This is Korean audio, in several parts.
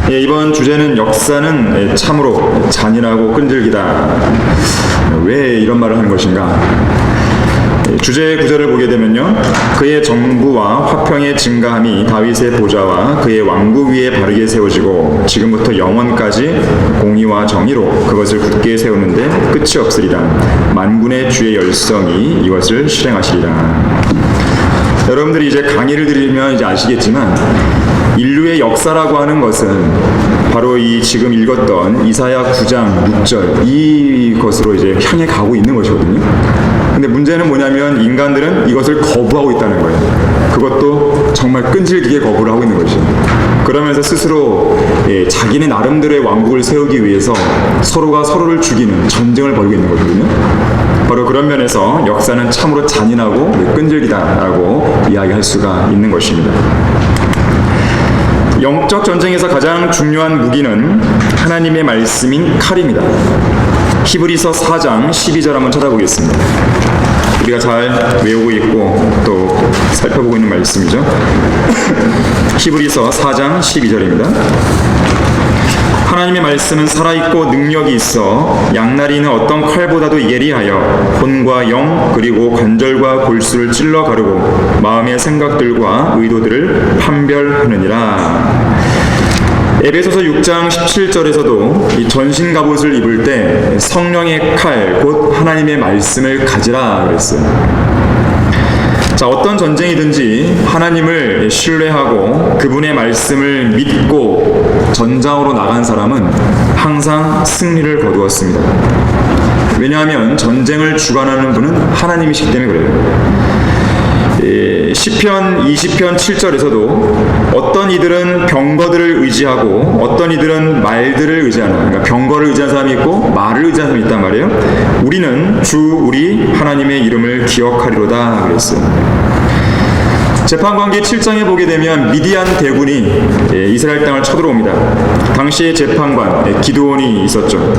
이번 주제는 역사는 참으로 잔인하고 끈질기다. 왜 이런 말을 하는 것인가? 주제 구절을 보게 되면요, 그의 정부와 화평의 증가함이 다윗의 보좌와 그의 왕국 위에 바르게 세워지고 지금부터 영원까지 공의와 정의로 그것을 굳게 세우는데 끝이 없으리라. 만군의 주의 열성이 이것을 실행하시리라. 여러분들이 이제 강의를 들으면 이제 아시겠지만, 인류의 역사라고 하는 것은 바로 이 지금 읽었던 이사야 9장 6절 이것으로 이제 향해 가고 있는 것이거든요. 근데 문제는 뭐냐면 인간들은 이것을 거부하고 있다는 거예요. 그것도 정말 끈질기게 거부를 하고 있는 것이죠. 그러면서 스스로 자기네 나름대로의 왕국을 세우기 위해서 서로가 서로를 죽이는 전쟁을 벌이고 있는 거거든요. 바로 그런 면에서 역사는 참으로 잔인하고 끈질기다라고 이야기할 수가 있는 것입니다. 영적 전쟁에서 가장 중요한 무기는 하나님의 말씀인 칼입니다. 히브리서 4장 12절 한번 찾아보겠습니다. 우리가 잘 외우고 있고 또 살펴보고 있는 말씀이죠. 히브리서 4장 12절입니다. 하나님의 말씀은 살아있고 능력이 있어 양날이는 어떤 칼보다도 예리하여魂과 영 그리고 관절과 골수를 찔러 가르고 마음의 생각들과 의도들을 판별하느니라. 에베소서 6장 17절에서도 이 전신 갑옷을 입을 때 성령의 칼 곧 하나님의 말씀을 가지라 그랬어요. 자, 어떤 전쟁이든지 하나님을 신뢰하고 그분의 말씀을 믿고 전장으로 나간 사람은 항상 승리를 거두었습니다. 왜냐하면 전쟁을 주관하는 분은 하나님이시기 때문에 그래요. 시편 20편 7절에서도 어떤 이들은 병거들을 의지하고 어떤 이들은 말들을 의지하는, 그러니까 병거를 의지하는 사람이 있고 말을 의지하는 사람이 있단 말이에요. 우리는 주 우리 하나님의 이름을 기억하리로다 그랬어요. 재판관기 7장에 보게 되면 미디안 대군이 이스라엘 땅을 쳐들어옵니다. 당시의 재판관 기드온이 있었죠.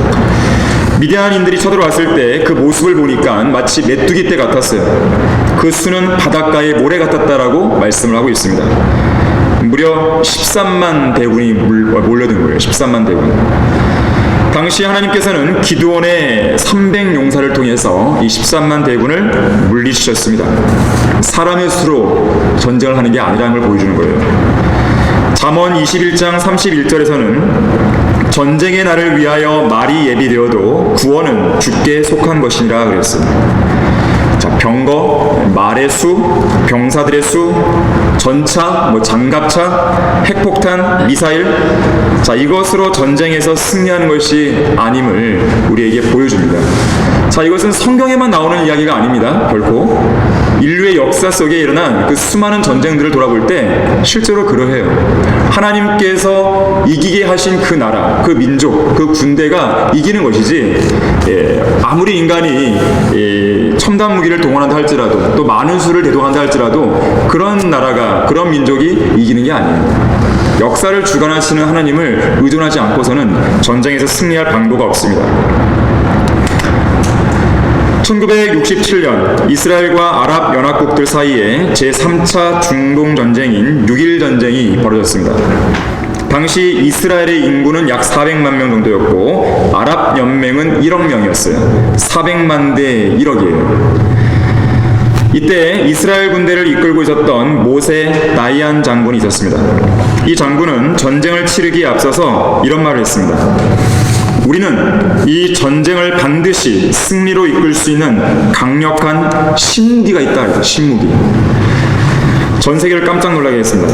미디안인들이 쳐들어왔을 때 그 모습을 보니까 마치 메뚜기 떼 같았어요. 그 수는 바닷가의 모래 같았다라고 말씀을 하고 있습니다. 무려 13만 대군이 몰려든 거예요. 13만 대군. 당시 하나님께서는 기드온의 300용사를 통해서 이 13만 대군을 물리치셨습니다. 사람의 수로 전쟁을 하는 게 아니라는 걸 보여주는 거예요. 잠언 21장 31절에서는 전쟁의 날을 위하여 말이 예비되어도 구원은 주께 속한 것이니라 그랬어요. 자, 병거, 말의 수, 병사들의 수, 전차, 장갑차, 핵폭탄, 미사일, 자, 이것으로 전쟁에서 승리하는 것이 아님을 우리에게 보여줍니다. 자, 이것은 성경에만 나오는 이야기가 아닙니다. 결코 인류의 역사 속에 일어난 그 수많은 전쟁들을 돌아볼 때 실제로 그러해요. 하나님께서 이기게 하신 그 나라, 그 민족, 그 군대가 이기는 것이지, 아무리 인간이 첨단 무기를 동원한다 할지라도 또 많은 수를 대동한다 할지라도 그런 나라가, 그런 민족이 이기는 게 아니에요. 역사를 주관하시는 하나님을 의존하지 않고서는 전쟁에서 승리할 방도가 없습니다. 1967년 이스라엘과 아랍 연합국들 사이에 제3차 중동 전쟁인 6.1 전쟁이 벌어졌습니다. 당시 이스라엘의 인구는 약 400만 명 정도였고 아랍 연맹은 1억 명이었어요. 400만 대 1억이에요. 이때 이스라엘 군대를 이끌고 있었던 모세 다이안 장군이 있었습니다. 이 장군은 전쟁을 치르기에 앞서서 이런 말을 했습니다. 우리는 이 전쟁을 반드시 승리로 이끌 수 있는 강력한 신무기가 있다. 신무기. 전 세계를 깜짝 놀라게 했습니다.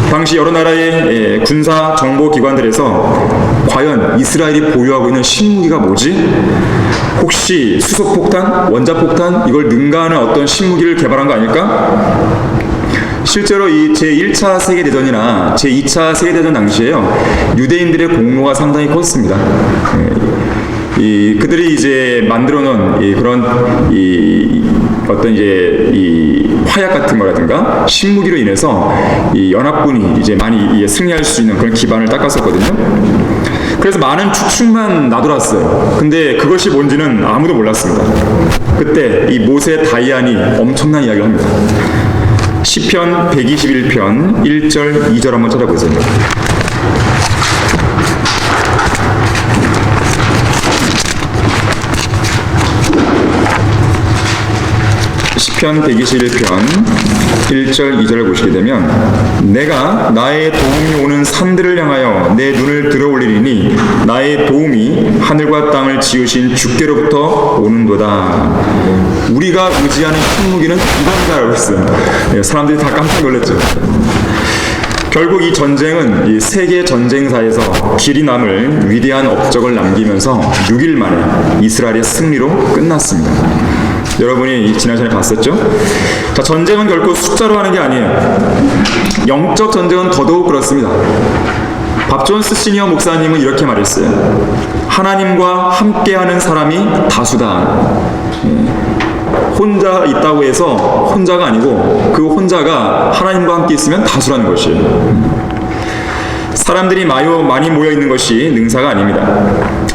당시 여러 나라의 군사 정보 기관들에서 과연 이스라엘이 보유하고 있는 신무기가 뭐지? 혹시 수소폭탄, 원자폭탄 이걸 능가하는 어떤 신무기를 개발한 거 아닐까? 실제로 이 제1차 세계대전이나 제2차 세계대전 당시에요, 유대인들의 공로가 상당히 컸습니다. 그들이 이제 만들어 놓은 그런 어떤 이 화약 같은 거라든가 신무기로 인해서 이 연합군이 이제 많이 승리할 수 있는 그런 기반을 닦았었거든요. 그래서 많은 추측만 나돌았어요. 근데 그것이 뭔지는 아무도 몰랐습니다. 그때 이 모세 다이안이 엄청난 이야기를 합니다. 시편 121편 1절 2절 한번 찾아보세요. 시편 121편 1절 2절을 보시게 되면 내가 나의 도움이 오는 산들을 향하여 내 눈을 들어 올리리니 나의 도움이 하늘과 땅을 지으신 주께로부터 오는도다. 우리가 의지하는 힘무기는 이건가라고 했어요. 사람들이 다 깜짝 놀랐죠. 결국 이 전쟁은 이 세계 전쟁사에서 길이 남을 위대한 업적을 남기면서 6일 만에 이스라엘의 승리로 끝났습니다. 여러분이 지난 시간에 봤었죠? 자, 전쟁은 결코 숫자로 하는 게 아니에요. 영적 전쟁은 더더욱 그렇습니다. 밥존스 시니어 목사님은 이렇게 말했어요. 하나님과 함께하는 사람이 다수다. 혼자 있다고 해서 혼자가 아니고 그 혼자가 하나님과 함께 있으면 다수라는 것이에요. 사람들이 많이 모여 있는 것이 능사가 아닙니다.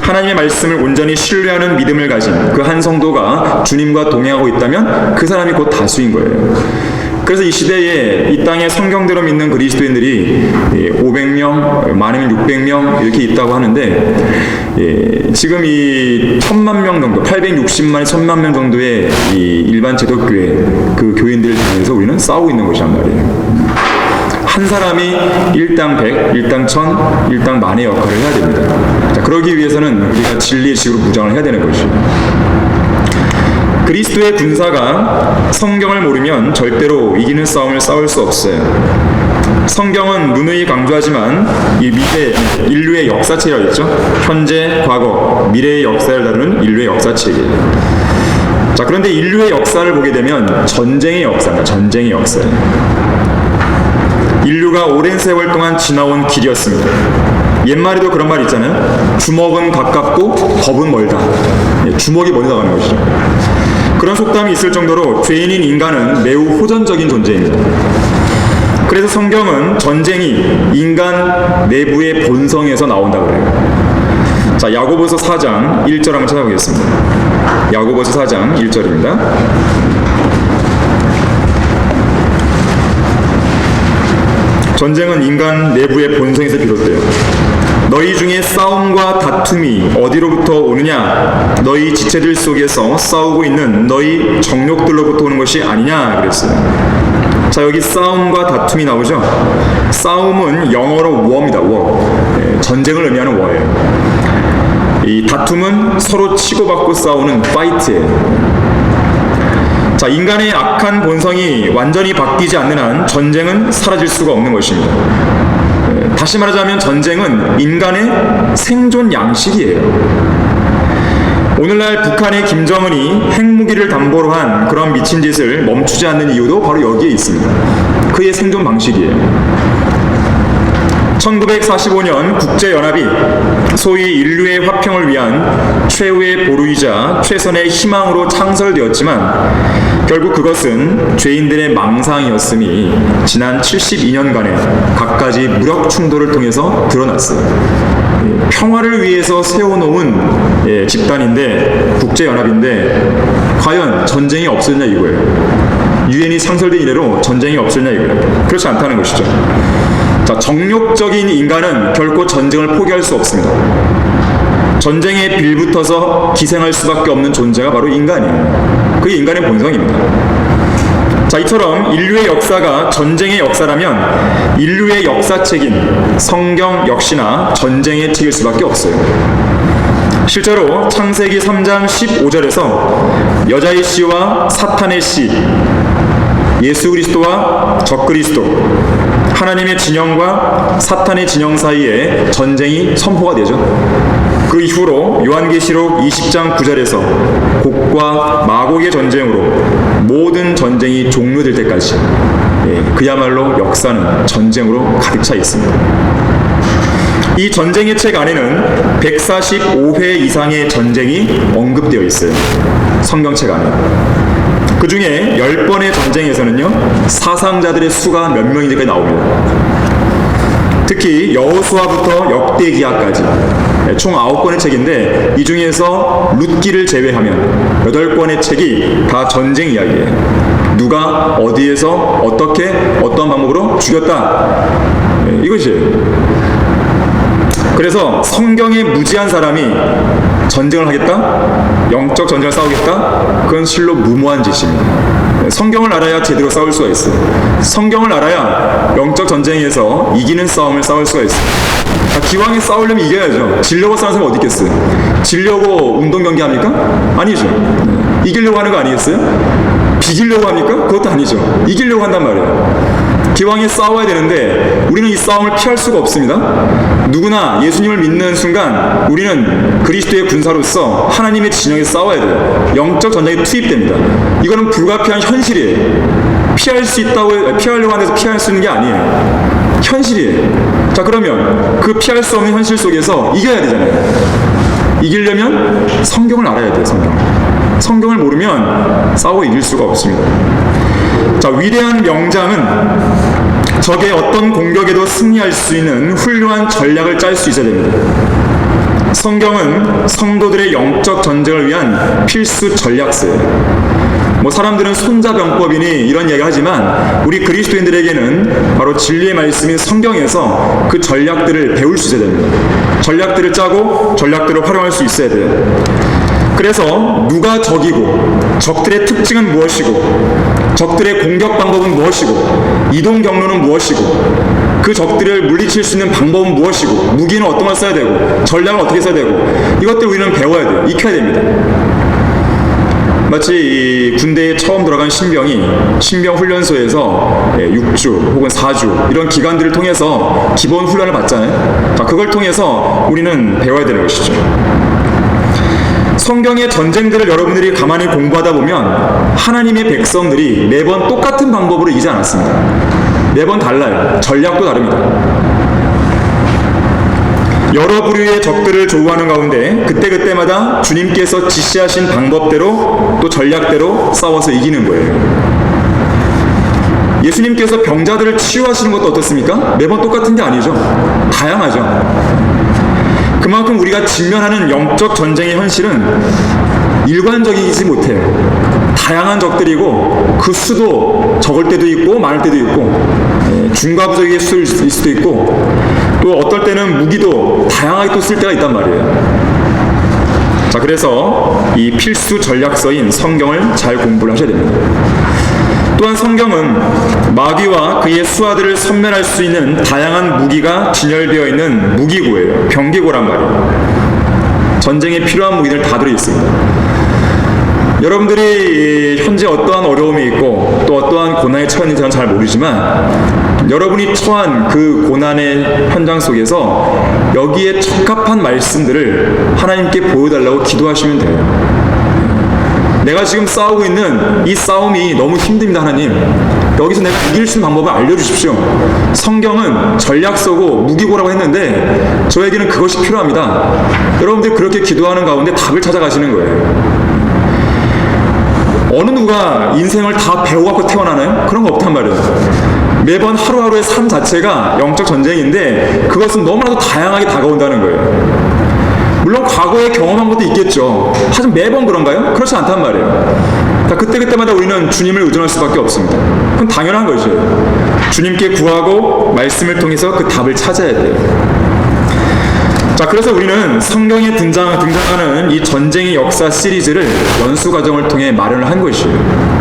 하나님의 말씀을 온전히 신뢰하는 믿음을 가진 그 한 성도가 주님과 동행하고 있다면 그 사람이 곧 다수인 거예요. 그래서 이 시대에 이 땅에 성경대로 믿는 그리스도인들이 500명, 많으면 600명 이렇게 있다고 하는데, 지금 이 1000만 명 정도, 860만에 1000만 명 정도의 이 일반 제독교회 그 교인들을 통해서 우리는 싸우고 있는 것이란 말이에요. 한 사람이 일당 100, 일당 1000, 일당 만의 역할을 해야 됩니다. 자, 그러기 위해서는 우리가 진리의 식으로 무장을 해야 되는 것이에요. 그리스도의 군사가 성경을 모르면 절대로 이기는 싸움을 싸울 수 없어요. 성경은 누누이 강조하지만 이 인류의 역사책이라고 했죠. 현재, 과거, 미래의 역사를 다루는 인류의 역사책이에요. 자, 그런데 인류의 역사를 보게 되면 전쟁의 역사입니다. 전쟁의 역사예요. 인류가 오랜 세월 동안 지나온 길이었습니다. 옛말에도 그런 말 있잖아요. 주먹은 가깝고 겁은 멀다. 주먹이 멀리 나가는 것이죠. 그런 속담이 있을 정도로 죄인인 인간은 매우 호전적인 존재입니다. 그래서 성경은 전쟁이 인간 내부의 본성에서 나온다고 그래요. 자, 야고보서 4장 1절 한번 찾아보겠습니다. 야고보서 4장 1절입니다. 전쟁은 인간 내부의 본성에서 비롯돼요. 너희 중에 싸움과 다툼이 어디로부터 오느냐? 너희 지체들 속에서 싸우고 있는 너희 정욕들로부터 오는 것이 아니냐? 그랬어요. 자, 여기 싸움과 다툼이 나오죠? 싸움은 영어로 war입니다. war. 전쟁을 의미하는 war예요. 이 다툼은 서로 치고받고 싸우는 fight예요. 자, 인간의 악한 본성이 완전히 바뀌지 않는 한 전쟁은 사라질 수가 없는 것입니다. 다시 말하자면 전쟁은 인간의 생존 양식이에요. 오늘날 북한의 김정은이 핵무기를 담보로 한 그런 미친 짓을 멈추지 않는 이유도 바로 여기에 있습니다. 그의 생존 방식이에요. 1945년 국제연합이 소위 인류의 화평을 위한 최후의 보루이자 최선의 희망으로 창설되었지만 결국 그것은 죄인들의 망상이었음이 지난 72년간의 갖가지 무력 충돌을 통해서 드러났어요. 평화를 위해서 세워놓은 집단인데, 국제연합인데 과연 전쟁이 없었냐 이거예요. 유엔이 창설된 이래로 전쟁이 없었냐 이거예요. 그렇지 않다는 것이죠. 자, 정욕적인 인간은 결코 전쟁을 포기할 수 없습니다. 전쟁에 빌붙어서 기생할 수밖에 없는 존재가 바로 인간이에요. 그게 인간의 본성입니다. 자, 이처럼 인류의 역사가 전쟁의 역사라면 인류의 역사책인 성경 역시나 전쟁의 책일 수밖에 없어요. 실제로 창세기 3장 15절에서 여자의 씨와 사탄의 씨, 예수 그리스도와 적그리스도, 하나님의 진영과 사탄의 진영 사이에 전쟁이 선포가 되죠. 그 이후로 요한계시록 20장 9절에서 곡과 마곡의 전쟁으로 모든 전쟁이 종료될 때까지 그야말로 역사는 전쟁으로 가득 차 있습니다. 이 전쟁의 책 안에는 145회 이상의 전쟁이 언급되어 있어요. 성경책 안에. 그 중에 10번의 전쟁에서는요, 사상자들의 수가 몇 명인지까지 나옵니다. 특히 여호수아부터 역대기하까지 총 9권의 책인데, 이 중에서 룻기를 제외하면 8권의 책이 다 전쟁 이야기예요. 누가 어디에서 어떻게 어떤 방법으로 죽였다, 이것이에요. 그래서 성경에 무지한 사람이 전쟁을 하겠다? 영적 전쟁을 싸우겠다? 그건 실로 무모한 짓입니다. 성경을 알아야 제대로 싸울 수가 있어요. 성경을 알아야 영적 전쟁에서 이기는 싸움을 싸울 수가 있어요. 기왕에 싸우려면 이겨야죠. 지려고 싸우는 사람이 어디 있겠어요? 지려고 운동 경기 합니까? 아니죠. 이기려고 하는 거 아니겠어요? 비기려고 합니까? 그것도 아니죠. 이기려고 한단 말이에요. 기왕에 싸워야 되는데 우리는 이 싸움을 피할 수가 없습니다. 누구나 예수님을 믿는 순간 우리는 그리스도의 군사로서 하나님의 진영에 싸워야 돼요. 영적 전쟁에 투입됩니다. 이거는 불가피한 현실이에요. 피하려고 하는 데서 피할 수 있는 게 아니에요. 현실이에요. 자, 그러면 그 피할 수 없는 현실 속에서 이겨야 되잖아요. 이기려면 성경을 알아야 돼요. 성경을 모르면 싸워 이길 수가 없습니다. 자, 위대한 명장은 적의 어떤 공격에도 승리할 수 있는 훌륭한 전략을 짤 수 있어야 됩니다. 성경은 성도들의 영적 전쟁을 위한 필수 전략서예요. 사람들은 손자병법이니 이런 얘기를 하지만 우리 그리스도인들에게는 바로 진리의 말씀인 성경에서 그 전략들을 배울 수 있어야 됩니다. 전략들을 짜고 전략들을 활용할 수 있어야 돼요. 그래서 누가 적이고 적들의 특징은 무엇이고 적들의 공격 방법은 무엇이고 이동 경로는 무엇이고 그 적들을 물리칠 수 있는 방법은 무엇이고 무기는 어떤 걸 써야 되고 전략을 어떻게 써야 되고 이것들 우리는 배워야 돼요. 익혀야 됩니다. 마치 이 군대에 처음 들어간 신병이 신병 훈련소에서 6주 혹은 4주 이런 기간들을 통해서 기본 훈련을 받잖아요. 자, 그걸 통해서 우리는 배워야 되는 것이죠. 성경의 전쟁들을 여러분들이 가만히 공부하다 보면 하나님의 백성들이 매번 똑같은 방법으로 이기지 않았습니다. 매번 달라요. 전략도 다릅니다. 여러 부류의 적들을 조우하는 가운데 그때그때마다 주님께서 지시하신 방법대로 또 전략대로 싸워서 이기는 거예요. 예수님께서 병자들을 치유하시는 것도 어떻습니까? 매번 똑같은 게 아니죠. 다양하죠. 그만큼 우리가 직면하는 영적 전쟁의 현실은 일관적이지 못해요. 다양한 적들이고 그 수도 적을 때도 있고 많을 때도 있고 중과부적의 수일 수도 있고 또 어떨 때는 무기도 다양하게 또 쓸 때가 있단 말이에요. 자, 그래서 이 필수 전략서인 성경을 잘 공부를 하셔야 됩니다. 또한 성경은 마귀와 그의 수하들을 섬멸할 수 있는 다양한 무기가 진열되어 있는 무기고예요. 병기고란 말이에요. 전쟁에 필요한 무기들 다 들어있습니다. 여러분들이 현재 어떠한 어려움이 있고 또 어떠한 고난에 처했는지 저는 잘 모르지만 여러분이 처한 그 고난의 현장 속에서 여기에 적합한 말씀들을 하나님께 보여달라고 기도하시면 돼요. 내가 지금 싸우고 있는 이 싸움이 너무 힘듭니다. 하나님, 여기서 내가 이길 수 있는 방법을 알려주십시오. 성경은 전략서고 무기고라고 했는데 저에게는 그것이 필요합니다. 여러분들이 그렇게 기도하는 가운데 답을 찾아가시는 거예요. 어느 누가 인생을 다 배워갖고 태어나나요? 그런 거 없단 말이에요. 매번 하루하루의 삶 자체가 영적 전쟁인데 그것은 너무나도 다양하게 다가온다는 거예요. 물론 과거에 경험한 것도 있겠죠. 하지만 매번 그런가요? 그렇지 않단 말이에요. 그때그때마다 우리는 주님을 의존할 수밖에 없습니다. 그건 당연한 거죠. 주님께 구하고 말씀을 통해서 그 답을 찾아야 돼요. 자, 그래서 우리는 성경에 등장하는 이 전쟁의 역사 시리즈를 연수 과정을 통해 마련을 한 것이에요.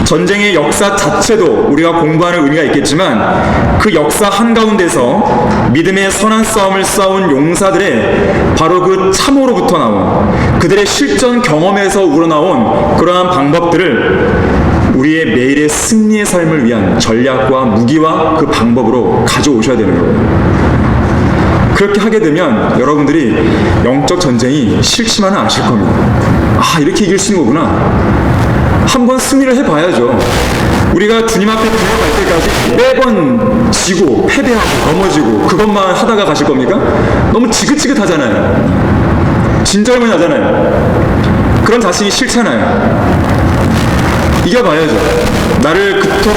전쟁의 역사 자체도 우리가 공부하는 의미가 있겠지만 그 역사 한가운데서 믿음의 선한 싸움을 싸운 용사들의 바로 그 참호로부터 나온 그들의 실전 경험에서 우러나온 그러한 방법들을 우리의 매일의 승리의 삶을 위한 전략과 무기와 그 방법으로 가져오셔야 되는 거예요. 그렇게 하게 되면 여러분들이 영적 전쟁이 싫지만은 않으실 겁니다. 아, 이렇게 이길 수 있는 거구나. 한번 승리를 해봐야죠. 우리가 주님 앞에 들어갈 때까지 매번 지고 패배하고 넘어지고 그것만 하다가 가실 겁니까? 너무 지긋지긋하잖아요. 진절머리 나잖아요. 그런 자신이 싫잖아요. 이겨봐야죠. 나를 그토록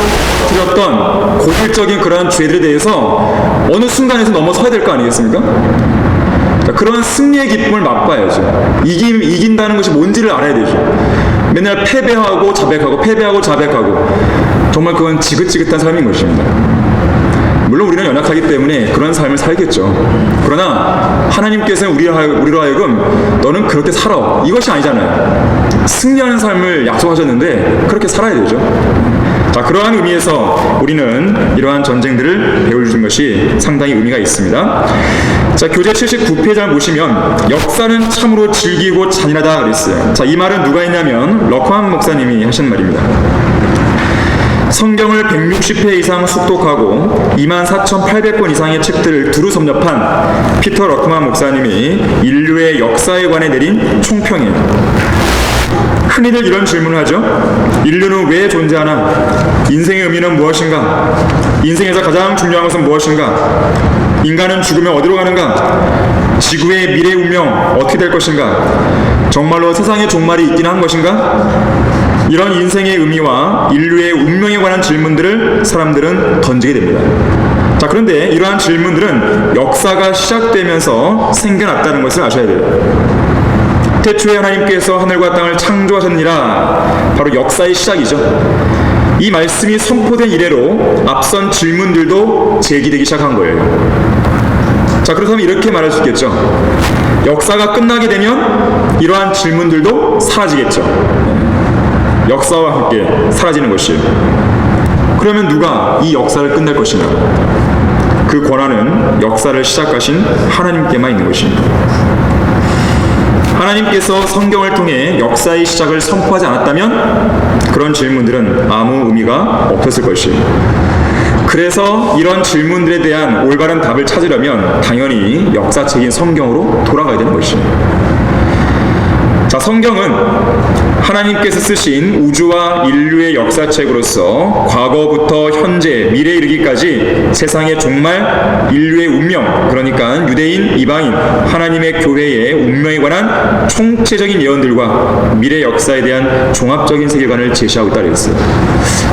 드렸던 고질적인 그러한 죄들에 대해서 어느 순간에서 넘어서야 될 거 아니겠습니까? 그런 승리의 기쁨을 맛봐야죠. 이긴다는 것이 뭔지를 알아야 되죠. 맨날 패배하고 자백하고 패배하고 자백하고 정말 그건 지긋지긋한 삶인 것입니다. 물론 우리는 연약하기 때문에 그런 삶을 살겠죠. 그러나 하나님께서는 우리로 하여금 너는 그렇게 살아, 이것이 아니잖아요. 승리하는 삶을 약속하셨는데 그렇게 살아야 되죠. 자, 그러한 의미에서 우리는 이러한 전쟁들을 배워주는 것이 상당히 의미가 있습니다. 자, 교재 79페이지를 보시면 역사는 참으로 질기고 잔인하다 그랬어요. 자, 이 말은 누가 했냐면 러커함 목사님이 하신 말입니다. 성경을 160회 이상 숙독하고 24,800권 이상의 책들을 두루 섭렵한 피터 러커함 목사님이 인류의 역사에 관해 내린 총평이에요. 흔히들 이런 질문을 하죠. 인류는 왜 존재하나? 인생의 의미는 무엇인가? 인생에서 가장 중요한 것은 무엇인가? 인간은 죽으면 어디로 가는가? 지구의 미래 운명 어떻게 될 것인가? 정말로 세상에 종말이 있긴 한 것인가? 이런 인생의 의미와 인류의 운명에 관한 질문들을 사람들은 던지게 됩니다. 자, 그런데 이러한 질문들은 역사가 시작되면서 생겨났다는 것을 아셔야 돼요. 태초에 하나님께서 하늘과 땅을 창조하셨느니라, 바로 역사의 시작이죠. 이 말씀이 선포된 이래로 앞선 질문들도 제기되기 시작한 거예요. 자, 그렇다면 이렇게 말할 수 있겠죠. 역사가 끝나게 되면 이러한 질문들도 사라지겠죠. 역사와 함께 사라지는 것이에요. 그러면 누가 이 역사를 끝낼 것이냐? 그 권한은 역사를 시작하신 하나님께만 있는 것입니다. 하나님께서 성경을 통해 역사의 시작을 선포하지 않았다면 그런 질문들은 아무 의미가 없었을 것이에요. 그래서 이런 질문들에 대한 올바른 답을 찾으려면 당연히 역사책인 성경으로 돌아가야 되는 것이에요. 자, 성경은 하나님께서 쓰신 우주와 인류의 역사책으로서 과거부터 현재, 미래에 이르기까지 세상의 종말, 인류의 운명, 그러니까 유대인, 이방인, 하나님의 교회의 운명에 관한 총체적인 예언들과 미래 역사에 대한 종합적인 세계관을 제시하고 있다고 했어요.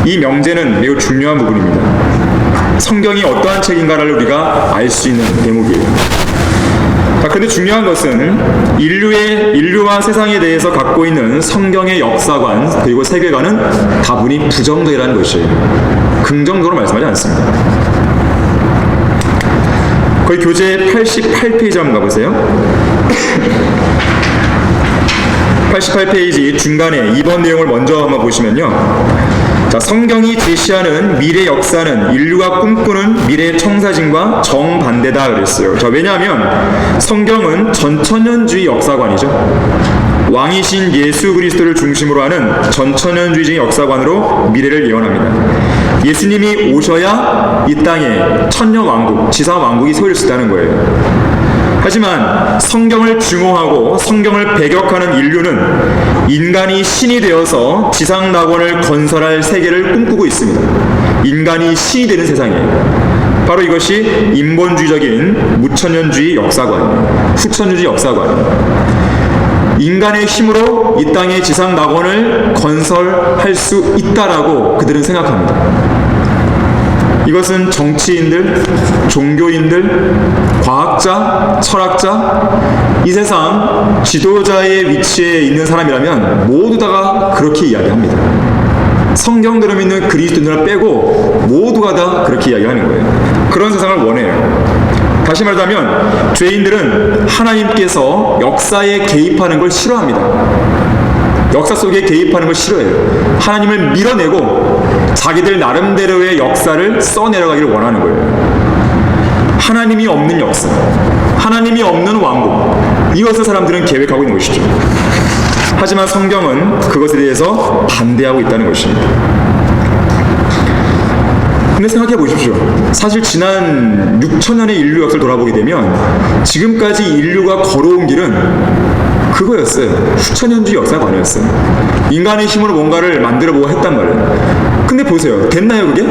이 명제는 매우 중요한 부분입니다. 성경이 어떠한 책인가를 우리가 알 수 있는 대목이에요. 자, 그런데 중요한 것은 인류와 세상에 대해서 갖고 있는 성경의 역사관 그리고 세계관은 다분히 부정적이라는 것이에요. 긍정적으로 말씀하지 않습니다. 거기 교재 88페이지 한번 가보세요. 88페이지 중간에 이번 내용을 먼저 한번 보시면요. 자, 성경이 제시하는 미래 역사는 인류가 꿈꾸는 미래 청사진과 정반대다 그랬어요. 자, 왜냐하면 성경은 전천년주의 역사관이죠. 왕이신 예수 그리스도를 중심으로 하는 전천년주의적인 역사관으로 미래를 예언합니다. 예수님이 오셔야 이 땅에 천년왕국, 지상왕국이 세워질 수 있다는 거예요. 하지만 성경을 증오하고 성경을 배격하는 인류는 인간이 신이 되어서 지상 낙원을 건설할 세계를 꿈꾸고 있습니다. 인간이 신이 되는 세상이에요. 바로 이것이 인본주의적인 무천년주의 역사관이에요. 후천주의 역사관이에요. 인간의 힘으로 이 땅의 지상 낙원을 건설할 수 있다라고 그들은 생각합니다. 이것은 정치인들, 종교인들, 과학자, 철학자, 이 세상 지도자의 위치에 있는 사람이라면 모두 다가 그렇게 이야기합니다. 성경대로 믿는 그리스도인을 빼고 모두가 다 그렇게 이야기하는 거예요. 그런 세상을 원해요. 다시 말하자면 죄인들은 하나님께서 역사에 개입하는 걸 싫어합니다. 역사 속에 개입하는 걸 싫어해요. 하나님을 밀어내고 자기들 나름대로의 역사를 써내려가기를 원하는 거예요. 하나님이 없는 역사, 하나님이 없는 왕국, 이것을 사람들은 계획하고 있는 것이죠. 하지만 성경은 그것에 대해서 반대하고 있다는 것입니다. 근데 생각해 보십시오. 사실 지난 6천년의 인류 역사를 돌아보게 되면 지금까지 인류가 걸어온 길은 그거였어요. 수천년주의 역사관이었어요. 인간의 힘으로 뭔가를 만들어보고 했단 말이에요. 근데 보세요. 됐나요 그게?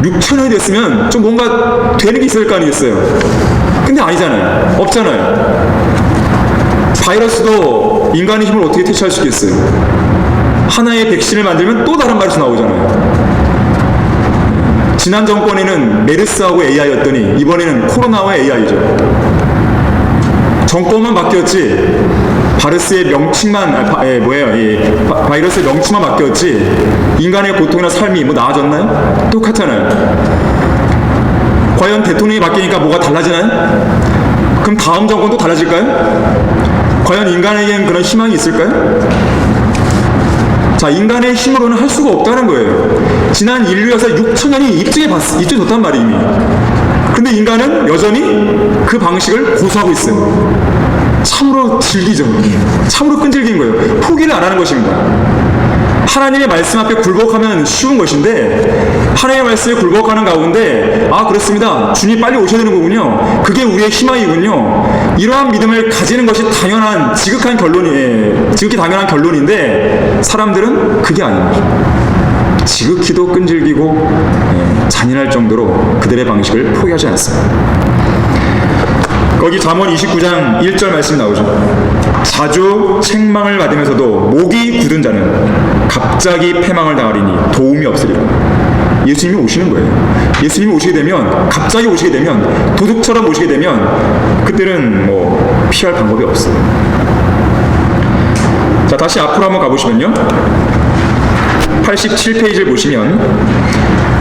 6천년이 됐으면 좀 뭔가 되는 게 있을 거 아니겠어요? 근데 아니잖아요. 없잖아요. 바이러스도 인간의 힘을 어떻게 퇴치할 수 있겠어요? 하나의 백신을 만들면 또 다른 바이러스 나오잖아요. 지난 정권에는 메르스하고 AI였더니 이번에는 코로나와 AI죠. 정권만 바뀌었지 바이러스의 명칭만 바이러스의 명칭만 바뀌었지 인간의 고통이나 삶이 뭐 나아졌나요? 똑같잖아요. 과연 대통령이 바뀌니까 뭐가 달라지나요? 그럼 다음 정권도 달라질까요? 과연 인간에겐 그런 희망이 있을까요? 자, 인간의 힘으로는 할 수가 없다는 거예요. 지난 인류 역사 6천년이 입증해졌단 말이에요, 이미. 근데 인간은 여전히 그 방식을 고수하고 있어요. 참으로 질기죠. 참으로 끈질긴 거예요. 포기를 안 하는 것입니다. 하나님의 말씀 앞에 굴복하면 쉬운 것인데, 하나님의 말씀에 굴복하는 가운데, 아, 그렇습니다, 주님 빨리 오셔야 되는 거군요, 그게 우리의 희망이군요, 이러한 믿음을 가지는 것이 지극히 당연한 결론인데, 사람들은 그게 아닙니다. 지극히도 끈질기고 잔인할 정도로 그들의 방식을 포기하지 않습니다. 거기 잠언 29장 1절 말씀 나오죠. 자주 책망을 받으면서도 목이 굳은 자는 갑자기 패망을 당하리니 도움이 없으리라. 예수님이 오시는 거예요. 예수님이 오시게 되면, 갑자기 오시게 되면, 도둑처럼 오시게 되면 그때는 뭐 피할 방법이 없어요. 자, 다시 앞으로 한번 가보시면요, 87페이지를 보시면,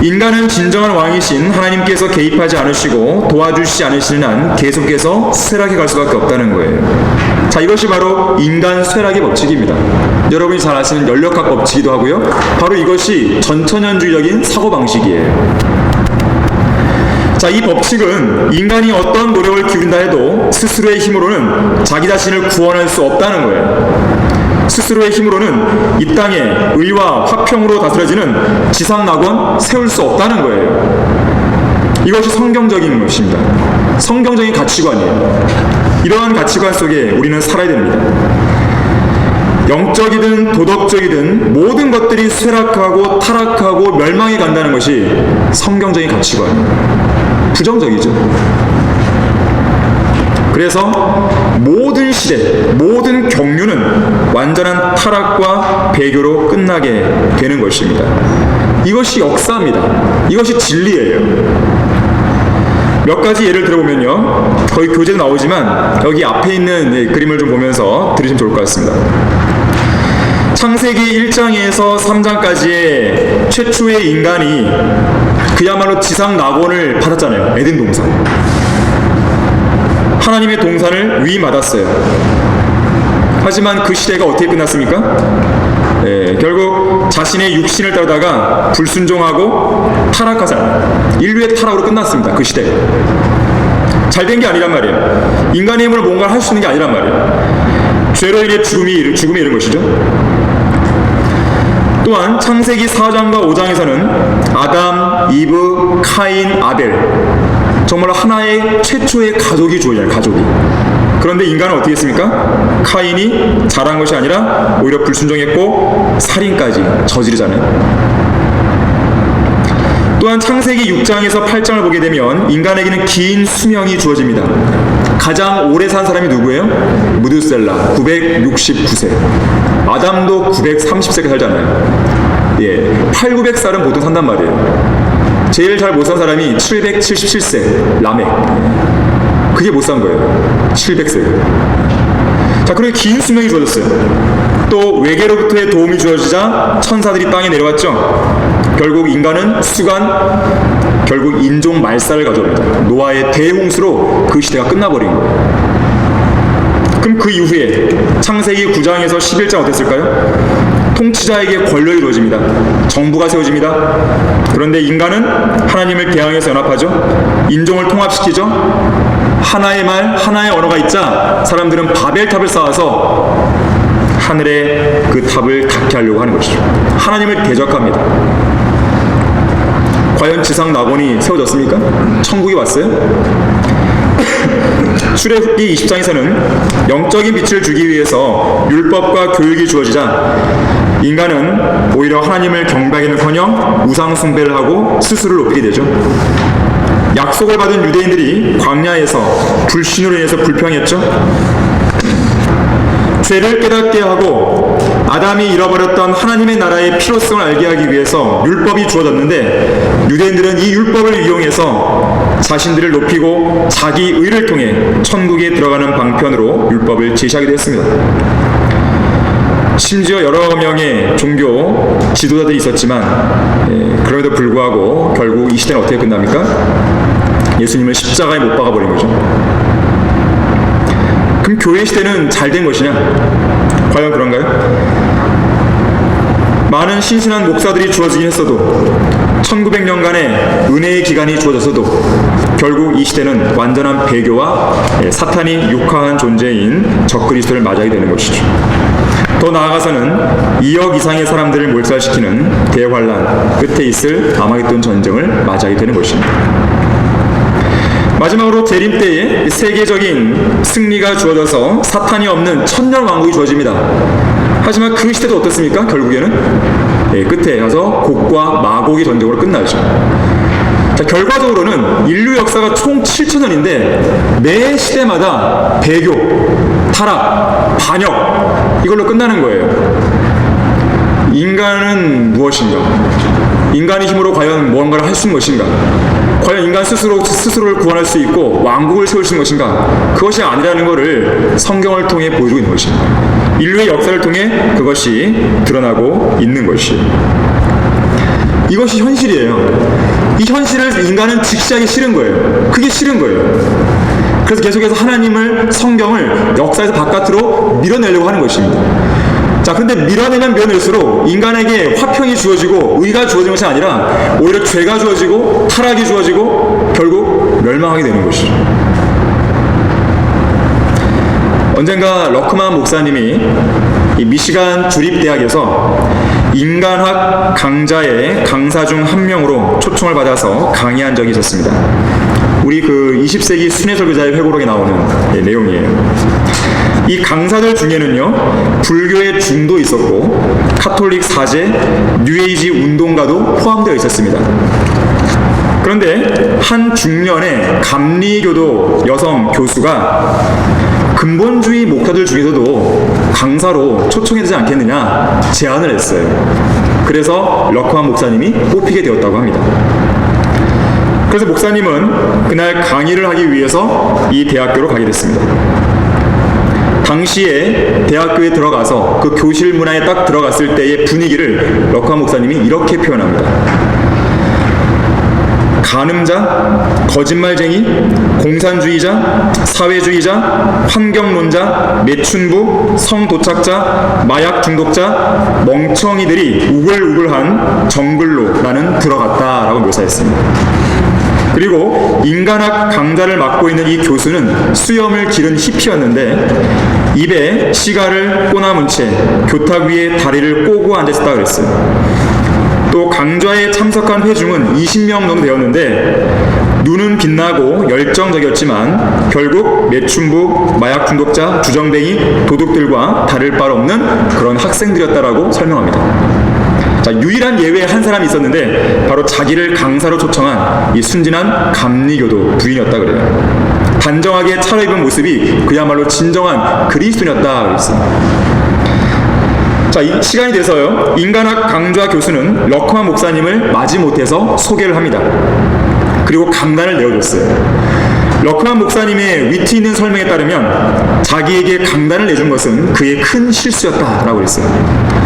인간은 진정한 왕이신 하나님께서 개입하지 않으시고 도와주시지 않으시는 한 계속해서 쇠락해 갈 수밖에 없다는 거예요. 자, 이것이 바로 인간 쇠락의 법칙입니다. 여러분이 잘 아시는 연력학 법칙이기도 하고요, 바로 이것이 전천연주의적인 사고방식이에요. 자, 이 법칙은 인간이 어떤 노력을 기울인다 해도 스스로의 힘으로는 자기 자신을 구원할 수 없다는 거예요. 스스로의 힘으로는 이 땅에 의와 화평으로 다스려지는 지상낙원 세울 수 없다는 거예요. 이것이 성경적인 것입니다. 성경적인 가치관이에요. 이러한 가치관 속에 우리는 살아야 됩니다. 영적이든 도덕적이든 모든 것들이 쇠락하고 타락하고 멸망해 간다는 것이 성경적인 가치관이에요. 부정적이죠. 그래서 모든 시대, 모든 경륜은 완전한 타락과 배교로 끝나게 되는 것입니다. 이것이 역사입니다. 이것이 진리예요. 몇 가지 예를 들어보면요, 거의 교재도 나오지만 여기 앞에 있는 그림을 좀 보면서 들으시면 좋을 것 같습니다. 창세기 1장에서 3장까지의 최초의 인간이 그야말로 지상 낙원을 받았잖아요. 에덴 동산. 하나님의 동산을 위임받았어요. 하지만 그 시대가 어떻게 끝났습니까? 결국 자신의 육신을 따르다가 불순종하고 타락하자, 인류의 타락으로 끝났습니다. 그 시대. 잘된 게 아니란 말이에요. 인간의 힘으로 뭔가를 할 수 있는 게 아니란 말이에요. 죄로 인해 죽음이 이른 것이죠. 또한 창세기 4장과 5장에서는 아담, 이브, 카인, 아벨, 정말 하나의 최초의 가족이 주어져요. 가족이. 그런데 인간은 어떻게 했습니까? 카인이 잘한 것이 아니라 오히려 불순종했고 살인까지 저지르잖아요. 또한 창세기 6장에서 8장을 보게 되면 인간에게는 긴 수명이 주어집니다. 가장 오래 산 사람이 누구예요? 무드셀라, 969세. 아담도 930세까지 살잖아요. 800~900살은 보통 산단 말이에요. 제일 잘 못 산 사람이 777세, 라멕. 그게 못 산 거예요. 700세. 자, 그리고 긴 수명이 주어졌어요. 또 외계로부터의 도움이 주어지자 천사들이 땅에 내려왔죠. 결국 인간은 결국 인종 말살을 가져옵니다. 노아의 대홍수로 그 시대가 끝나버린 거예요. 그럼 그 이후에 창세기 9장에서 11장 어땠을까요? 통치자에게 권력이 이루어집니다. 정부가 세워집니다. 그런데 인간은 하나님을 대항해서 연합하죠. 인종을 통합시키죠. 하나의 말, 하나의 언어가 있자 사람들은 바벨탑을 쌓아서 하늘에 그 탑을 닿게 하려고 하는 것이죠. 하나님을 대적합니다. 과연 지상 낙원이 세워졌습니까? 천국이 왔어요? 출애굽기 20장에서는 영적인 빛을 주기 위해서 율법과 교육이 주어지자 인간은 오히려 하나님을 경배하기는커녕 우상 숭배를 하고 스스로를 높이게 되죠. 약속을 받은 유대인들이 광야에서 불신으로 인해서 불평했죠. 죄를 깨닫게 하고 아담이 잃어버렸던 하나님의 나라의 필요성을 알게 하기 위해서 율법이 주어졌는데, 유대인들은 이 율법을 이용해서 자신들을 높이고 자기 의를 통해 천국에 들어가는 방편으로 율법을 제시하기도 했습니다. 심지어 여러 명의 종교 지도자들이 있었지만 그럼에도 불구하고 결국 이 시대는 어떻게 끝납니까? 예수님을 십자가에 못 박아버린 거죠. 그럼 교회 시대는 잘 된 것이냐? 과연 그런가요? 많은 신신한 목사들이 주어지긴 했어도 1900년간의 은혜의 기간이 주어졌어도 결국 이 시대는 완전한 배교와 사탄이 육화한 존재인 적그리스도를 맞아야 되는 것이죠. 더 나아가서는 2억 이상의 사람들을 몰살시키는 대환란 끝에 있을 아마겟돈 전쟁을 맞아야 되는 것입니다. 마지막으로 재림 때에 세계적인 승리가 주어져서 사탄이 없는 천년 왕국이 주어집니다. 하지만 그 시대도 어떻습니까? 결국에는 끝에 가서 곡과 마곡의 전쟁으로 끝나죠. 자, 결과적으로는 인류 역사가 총 7,000년인데 매 시대마다 배교, 타락, 반역 이걸로 끝나는 거예요. 인간은 무엇인가? 인간의 힘으로 과연 무언가를 할 수 있는 것인가? 과연 인간 스스로를 구원할 수 있고 왕국을 세울 수 있는 것인가? 그것이 아니라는 것을 성경을 통해 보여주고 있는 것입니다. 인류의 역사를 통해 그것이 드러나고 있는 것이에요. 이것이 현실이에요. 이 현실을 인간은 직시하기 싫은 거예요. 그게 싫은 거예요. 그래서 계속해서 하나님을, 성경을 역사에서 바깥으로 밀어내려고 하는 것입니다. 자, 근데 밀어내면 밀어낼수록 인간에게 화평이 주어지고 의가 주어지는 것이 아니라 오히려 죄가 주어지고 타락이 주어지고 결국 멸망하게 되는 것이죠. 언젠가 러크만 목사님이 이 미시간 주립대학에서 인간학 강자의 강사 중 한 명으로 초청을 받아서 강의한 적이 있었습니다. 우리 그 20세기 순회설교자의 회고록에 나오는 내용이에요. 이 강사들 중에는요, 불교의 중도 있었고 카톨릭 사제, 뉴에이지 운동가도 포함되어 있었습니다. 그런데 한 중년의 감리교도 여성 교수가 근본주의 목사들 중에서도 강사로 초청해야 되지 않겠느냐 제안을 했어요. 그래서 러크만 목사님이 뽑히게 되었다고 합니다. 그래서 목사님은 그날 강의를 하기 위해서 이 대학교로 가게 됐습니다. 당시에 대학교에 들어가서 그 교실 문화에 딱 들어갔을 때의 분위기를 러크만 목사님이 이렇게 표현합니다. 간음자, 거짓말쟁이, 공산주의자, 사회주의자, 환경론자, 매춘부, 성도착자, 마약 중독자, 멍청이들이 우글우글한 정글로라는 들어갔다라고 묘사했습니다. 그리고 인간학 강좌를 맡고 있는 이 교수는 수염을 기른 히피였는데 입에 시가를 꼬나문 채 교탁 위에 다리를 꼬고 앉아있었다 그랬어요. 또 강좌에 참석한 회중은 20명 정도 되었는데 눈은 빛나고 열정적이었지만 결국 매춘부, 마약 중독자, 주정뱅이, 도둑들과 다를 바 없는 그런 학생들이었다라고 설명합니다. 자, 유일한 예외에 한 사람이 있었는데 바로 자기를 강사로 초청한 이 순진한 감리교도 부인이었다 그래요. 단정하게 차려입은 모습이 그야말로 진정한 그리스도인이었다 그랬어요. 자, 이 시간이 돼서요, 인간학 강좌 교수는 러크만 목사님을 마지못해서 소개를 합니다. 그리고 강단을 내어줬어요. 러크만 목사님의 위트 있는 설명에 따르면 자기에게 강단을 내준 것은 그의 큰 실수였다라고 그랬어요.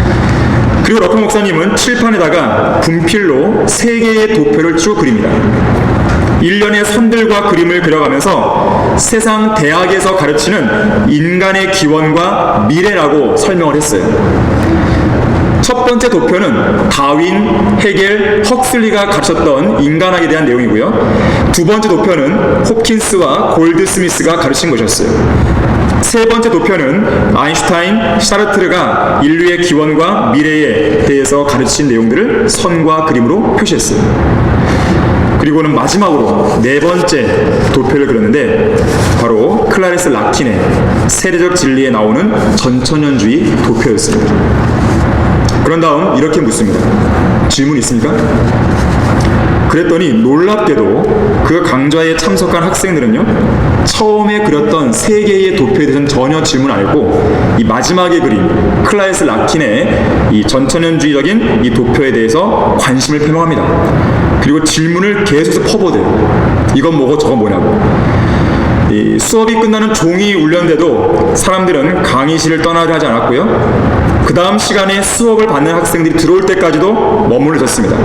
그리고 러크만 목사님은 칠판에다가 분필로 3개의 도표를 쭉 그립니다. 일련의 선들과 그림을 그려가면서 세상 대학에서 가르치는 인간의 기원과 미래라고 설명을 했어요. 첫 번째 도표는 다윈, 헤겔, 헉슬리가 가르쳤던 인간학에 대한 내용이고요. 두 번째 도표는 홉킨스와 골드스미스가 가르친 것이었어요. 세 번째 도표는 아인슈타인, 샤르트르가 인류의 기원과 미래에 대해서 가르친 내용들을 선과 그림으로 표시했어요. 그리고는 마지막으로 4번째 도표를 그렸는데 바로 클라리스 라킨의 세례적 진리에 나오는 전천년주의 도표였습니다. 그런 다음 이렇게 묻습니다. 질문 있습니까? 그랬더니 놀랍게도 그 강좌에 참석한 학생들은요, 처음에 그렸던 3개의 도표에 대해서는 전혀 질문 안 했고 이 마지막에 그린 클라리스 라킨의 이 전천년주의적인 이 도표에 대해서 관심을 표명합니다. 그리고 질문을 계속해서 퍼부어대요. 이건 뭐고 저건 뭐냐고. 이 수업이 끝나는 종이 울렸는데도 사람들은 강의실을 떠나려 하지 않았고요. 그 다음 시간에 수업을 받는 학생들이 들어올 때까지도 머물러 있었습니다.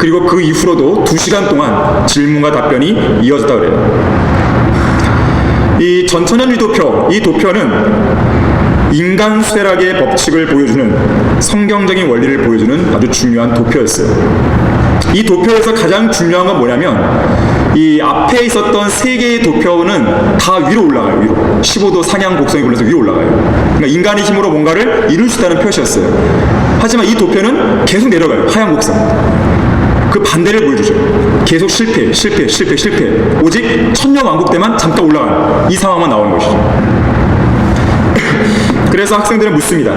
그리고 그 이후로도 2시간 동안 질문과 답변이 이어졌다 그래요. 이 전천연 유도표, 이 도표는 인간 쇠락의 법칙을 보여주는 성경적인 원리를 보여주는 아주 중요한 도표였어요. 이 도표에서 가장 중요한 건 뭐냐면 이 앞에 있었던 3개의 도표는 다 위로 올라가요. 위로 15도 상향 곡선이 굴러서 위로 올라가요. 그러니까 인간의 힘으로 뭔가를 이룰 수 있다는 표시였어요. 하지만 이 도표는 계속 내려가요. 하향 곡선. 그 반대를 보여주죠. 계속 실패. 오직 천년왕국 때만 잠깐 올라가는 이 상황만 나오는 것이죠. 그래서 학생들은 묻습니다.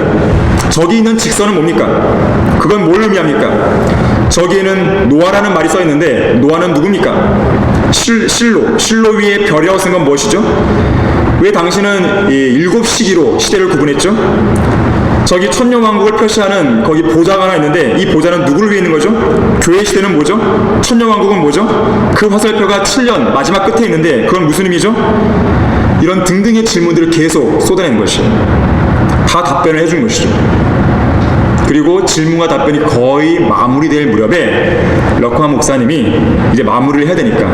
저기 있는 직선은 뭡니까? 그건 뭘 의미합니까? 저기에는 노아라는 말이 써 있는데 노아는 누굽니까? 실로 위에 별이라고 쓴 건 무엇이죠? 왜 당신은 7시기로 시대를 구분했죠? 저기 천년왕국을 표시하는 거기 보좌가 하나 있는데 이 보좌는 누구를 위해 있는 거죠? 교회 시대는 뭐죠? 천년왕국은 뭐죠? 그 화살표가 7년 마지막 끝에 있는데 그건 무슨 의미죠? 이런 등등의 질문들을 계속 쏟아내는 것이에요. 다 답변을 해준 것이죠. 그리고 질문과 답변이 거의 마무리될 무렵에 럭커 목사님이 이제 마무리를 해야 되니까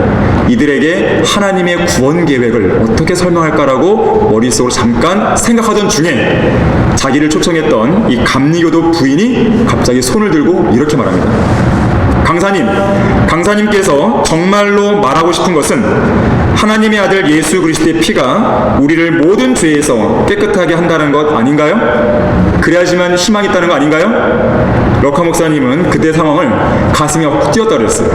이들에게 하나님의 구원 계획을 어떻게 설명할까라고 머릿속으로 잠깐 생각하던 중에 자기를 초청했던 이 감리교도 부인이 갑자기 손을 들고 이렇게 말합니다. 강사님께서 정말로 말하고 싶은 것은 하나님의 아들 예수 그리스도의 피가 우리를 모든 죄에서 깨끗하게 한다는 것 아닌가요? 그래야지만 희망이 있다는 거 아닌가요? 럭커 목사님은 그때 상황을 가슴이 확 뛰었다 그랬어요.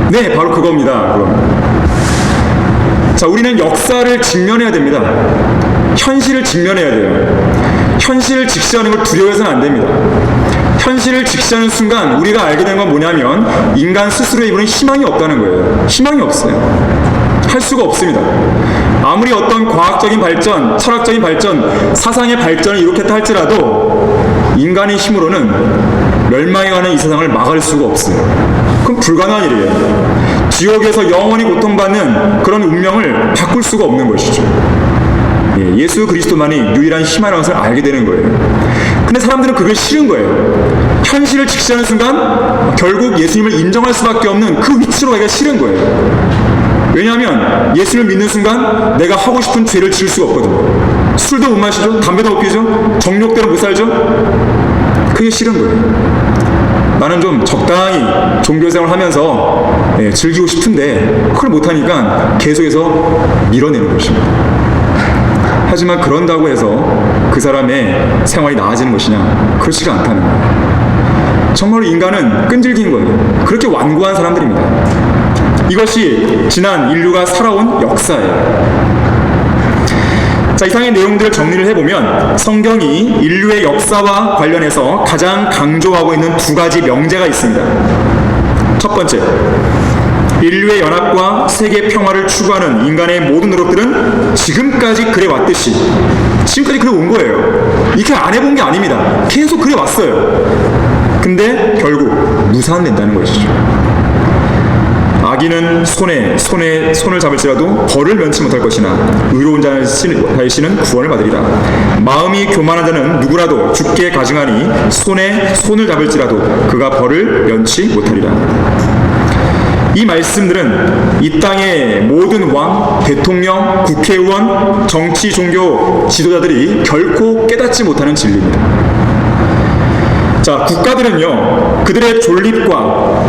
네, 바로 그겁니다. 그럼. 자, 우리는 역사를 직면해야 됩니다. 현실을 직면해야 돼요. 현실을 직시하는 걸 두려워해서는 안 됩니다. 현실을 직시하는 순간 우리가 알게 된 건 뭐냐면 인간 스스로의 입으로는 희망이 없다는 거예요. 희망이 없어요. 할 수가 없습니다. 아무리 어떤 과학적인 발전, 철학적인 발전, 사상의 발전을 이룩했다 할지라도 인간의 힘으로는 멸망해가는 이 세상을 막을 수가 없어요. 그건 불가능한 일이에요. 지옥에서 영원히 고통받는 그런 운명을 바꿀 수가 없는 것이죠. 예수 그리스도만이 유일한 희망이라는 것을 알게 되는 거예요. 근데 사람들은 그게 싫은 거예요. 현실을 직시하는 순간 결국 예수님을 인정할 수밖에 없는 그 위치로 가기가 싫은 거예요. 왜냐하면 예수를 믿는 순간 내가 하고 싶은 죄를 지을 수가 없거든요. 술도 못 마시죠? 담배도 못 피죠? 정욕대로 못 살죠? 그게 싫은 거예요. 나는 좀 적당히 종교생활을 하면서 즐기고 싶은데 그걸 못하니까 계속해서 밀어내는 것입니다. 하지만 그런다고 해서 그 사람의 생활이 나아지는 것이냐? 그렇지가 않다는 거예요. 정말로 인간은 끈질긴 거예요. 그렇게 완고한 사람들입니다. 이것이 지난 인류가 살아온 역사예요. 자, 이상의 내용들을 정리를 해보면 성경이 인류의 역사와 관련해서 가장 강조하고 있는 2가지 명제가 있습니다. 첫 번째, 인류의 연합과 세계 평화를 추구하는 인간의 모든 노력들은 지금까지 그래왔듯이 지금까지 그래온 거예요. 이렇게 안 해본 게 아닙니다. 계속 그래왔어요. 근데 결국 무산된다는 것이죠. 악인은 손을 잡을지라도 벌을 면치 못할 것이나 의로운 자는 구원을 받으리라. 마음이 교만한 자는 누구라도 죽게 가증하니 손을 잡을지라도 그가 벌을 면치 못하리라. 이 말씀들은 이 땅의 모든 왕, 대통령, 국회의원, 정치, 종교 지도자들이 결코 깨닫지 못하는 진리입니다. 자, 국가들은요, 그들의 존립과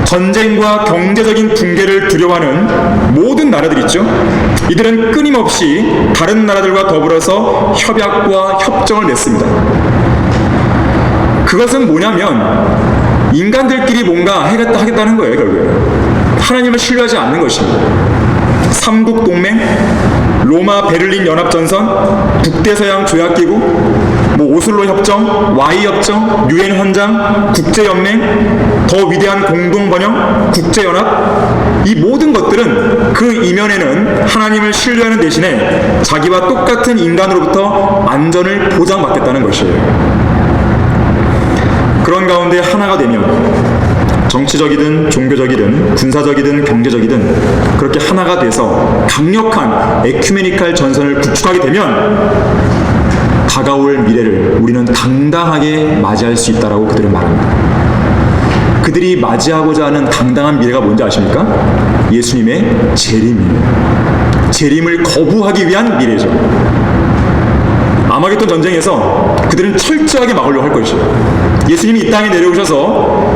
전쟁과 경제적인 붕괴를 두려워하는 모든 나라들 있죠. 이들은 끊임없이 다른 나라들과 더불어서 협약과 협정을 맺습니다. 그것은 뭐냐면 인간들끼리 뭔가 하겠다는 거예요. 결국에 하나님을 신뢰하지 않는 것입니다. 삼국동맹, 로마 베를린 연합전선, 북대서양 조약기구, 오슬로 협정, 와이 협정, 유엔 헌장, 국제연맹, 더 위대한 공동번영, 국제연합, 이 모든 것들은 그 이면에는 하나님을 신뢰하는 대신에 자기와 똑같은 인간으로부터 안전을 보장받겠다는 것이에요. 그런 가운데 하나가 되면 정치적이든 종교적이든 군사적이든 경제적이든 그렇게 하나가 돼서 강력한 에큐메니칼 전선을 구축하게 되면 다가올 미래를 우리는 당당하게 맞이할 수 있다라고 그들은 말합니다. 그들이 맞이하고자 하는 당당한 미래가 뭔지 아십니까? 예수님의 재림이에요. 재림을 거부하기 위한 미래죠. 아마겟돈 전쟁에서 그들은 철저하게 막으려고 할 것이에요. 예수님이 이 땅에 내려오셔서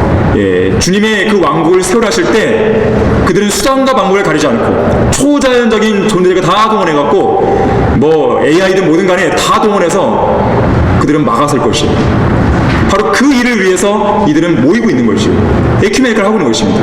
주님의 그 왕국을 세우라실 때 그들은 수단과 방법을 가리지 않고 초자연적인 존재들을 다 동원해갖고 뭐 AI든 뭐든 간에 다 동원해서 그들은 막아설 것이에요. 바로 그 일을 위해서 이들은 모이고 있는 것이에요. 에큐메니카를 하고 있는 것입니다.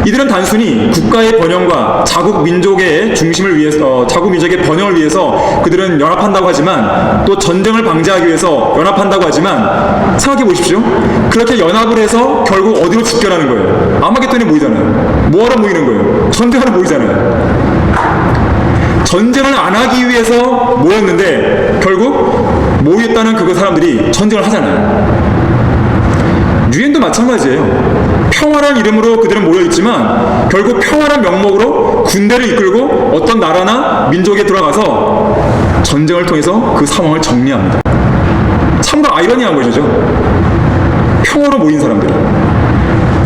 이들은 단순히 국가의 번영과 자국 민족의 중심을 위해서, 자국 민족의 번영을 위해서 그들은 연합한다고 하지만, 또 전쟁을 방지하기 위해서 연합한다고 하지만, 생각해 보십시오. 그렇게 연합을 해서 결국 어디로 집결하는 거예요? 아마겟돈에 모이잖아요. 뭐하러 모이는 거예요? 전쟁하러 모이잖아요. 전쟁을 안 하기 위해서 모였는데 결국 모였다는 그 사람들이 전쟁을 하잖아요. 유엔도 마찬가지예요. 평화란 이름으로 그들은 모여있지만 결국 평화란 명목으로 군대를 이끌고 어떤 나라나 민족에 들어가서 전쟁을 통해서 그 상황을 정리합니다. 참으로 아이러니한 것이죠. 평화로 모인 사람들.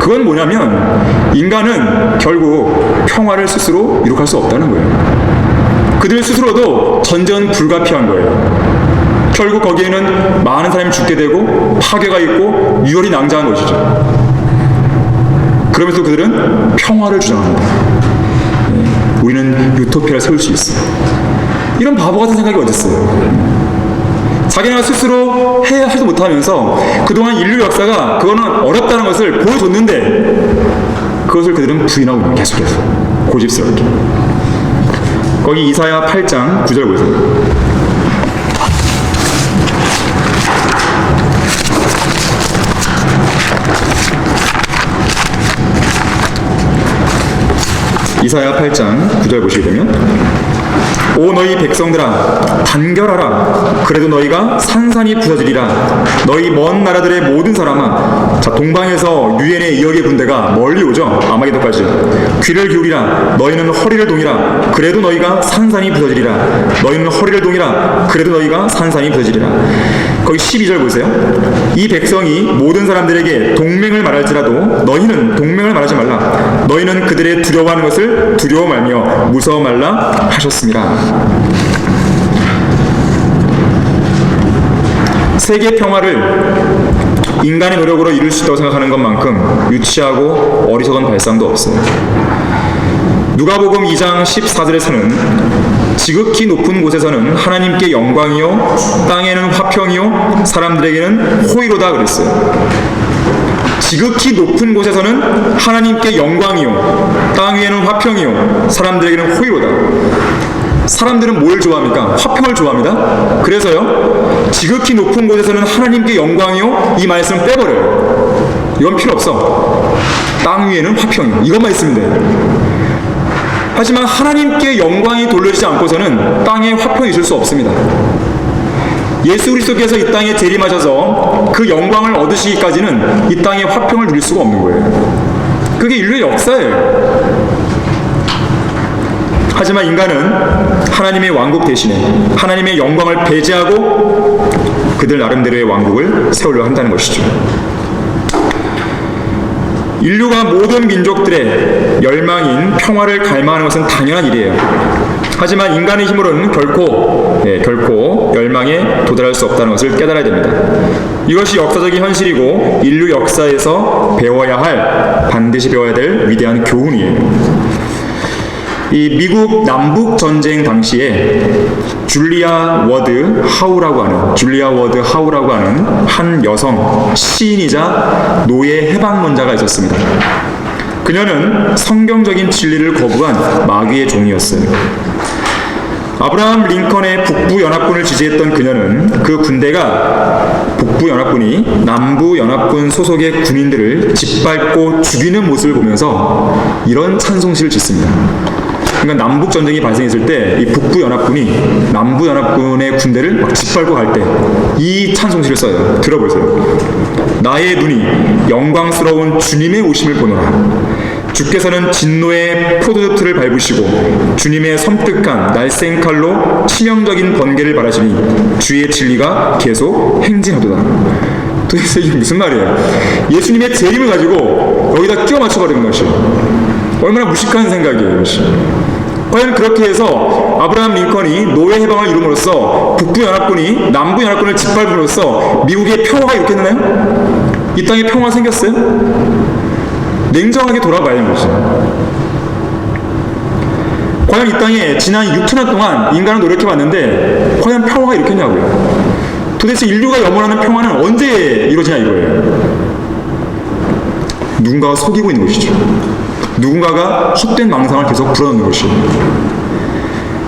그건 뭐냐면 인간은 결국 평화를 스스로 이룩할 수 없다는 거예요. 그들 스스로도 전쟁은 불가피한 거예요. 결국 거기에는 많은 사람이 죽게 되고 파괴가 있고 유혈이 낭자한 것이죠. 그러면서 그들은 평화를 주장합니다. 우리는 유토피아를 세울 수 있어요. 이런 바보 같은 생각이 어디 있어요? 자기네가 스스로 하지도 못하면서 그동안 인류 역사가 그거는 어렵다는 것을 보여줬는데 그것을 그들은 부인하고 있는 거예요. 계속해서 고집스럽게. 거기 이사야 8장 9절 보세요. 이사야 8장 9절 보시게 되면 오 너희 백성들아 단결하라. 그래도 너희가 산산이 부서지리라. 너희 먼 나라들의 모든 사람아. 자, 동방에서 유엔의 2억의 군대가 멀리 오죠. 아마겟돈까지. 귀를 기울이라. 너희는 허리를 동이라. 그래도 너희가 산산이 부서지리라. 너희는 허리를 동이라. 그래도 너희가 산산이 부서지리라. 거기 12절 보세요. 이 백성이 모든 사람들에게 동맹을 말할지라도 너희는 동맹을 말하지 말라. 너희는 그들의 두려워하는 것을 두려워 말며 무서워 말라 하셨습니다. 세계 평화를 인간의 노력으로 이룰 수 있다고 생각하는 것만큼 유치하고 어리석은 발상도 없어요. 누가복음 2장 14절에서는 지극히 높은 곳에서는 하나님께 영광이요 땅에는 화평이요 사람들에게는 호의로다 그랬어요. 지극히 높은 곳에서는 하나님께 영광이요 땅 위에는 화평이요 사람들에게는 호의로다. 사람들은 뭘 좋아합니까? 화평을 좋아합니다. 그래서요 지극히 높은 곳에서는 하나님께 영광이요 이 말씀 빼버려요. 이건 필요 없어. 땅 위에는 화평이요 이것만 있으면 돼요. 하지만 하나님께 영광이 돌려지지 않고서는 땅에 화평이 있을 수 없습니다. 예수 그리스도께서 이 땅에 재림하셔서 그 영광을 얻으시기까지는 이 땅에 화평을 누릴 수가 없는 거예요. 그게 인류의 역사예요. 하지만 인간은 하나님의 왕국 대신에 하나님의 영광을 배제하고 그들 나름대로의 왕국을 세우려 한다는 것이죠. 인류가 모든 민족들의 열망인 평화를 갈망하는 것은 당연한 일이에요. 하지만 인간의 힘으로는 결코 열망에 도달할 수 없다는 것을 깨달아야 됩니다. 이것이 역사적인 현실이고 인류 역사에서 반드시 배워야 될 위대한 교훈이에요. 이 미국 남북 전쟁 당시에 줄리아 워드 하우라고 하는 한 여성 시인이자 노예 해방론자가 있었습니다. 그녀는 성경적인 진리를 거부한 마귀의 종이었어요. 아브라함 링컨의 북부연합군을 지지했던 그녀는 그 군대가 북부연합군이 남부연합군 소속의 군인들을 짓밟고 죽이는 모습을 보면서 이런 찬송시를 짓습니다. 그러니까 남북 전쟁이 발생했을 때 이 북부 연합군이 남부 연합군의 군대를 막 짓밟고 갈 때 이 찬송시를 써요. 들어보세요. 나의 눈이 영광스러운 주님의 오심을 보노라. 주께서는 진노의 포도즙틀을 밟으시고 주님의 섬뜩한 날쌘 칼로 치명적인 번개를 바라시니 주의 진리가 계속 행진하도다. 도대체 이게 무슨 말이에요? 예수님의 재림을 가지고 여기다 끼워 맞춰버리는 것이 얼마나 무식한 생각이에요, 이것이. 과연 그렇게 해서 아브라함 링컨이 노예 해방을 이룸으로써 북부연합군이 남부연합군을 짓밟음으로써 미국의 평화가 이렇게 되나요? 이 땅에 평화 생겼어요? 냉정하게 돌아봐야 하는 거죠. 과연 이 땅에 지난 6천년 동안 인간은 노력해봤는데 과연 평화가 이렇게 했냐고요. 도대체 인류가 염원하는 평화는 언제 이루어지냐 이거예요. 누군가가 속이고 있는 것이죠. 누군가가 헛된 망상을 계속 불어넣는 것이에요.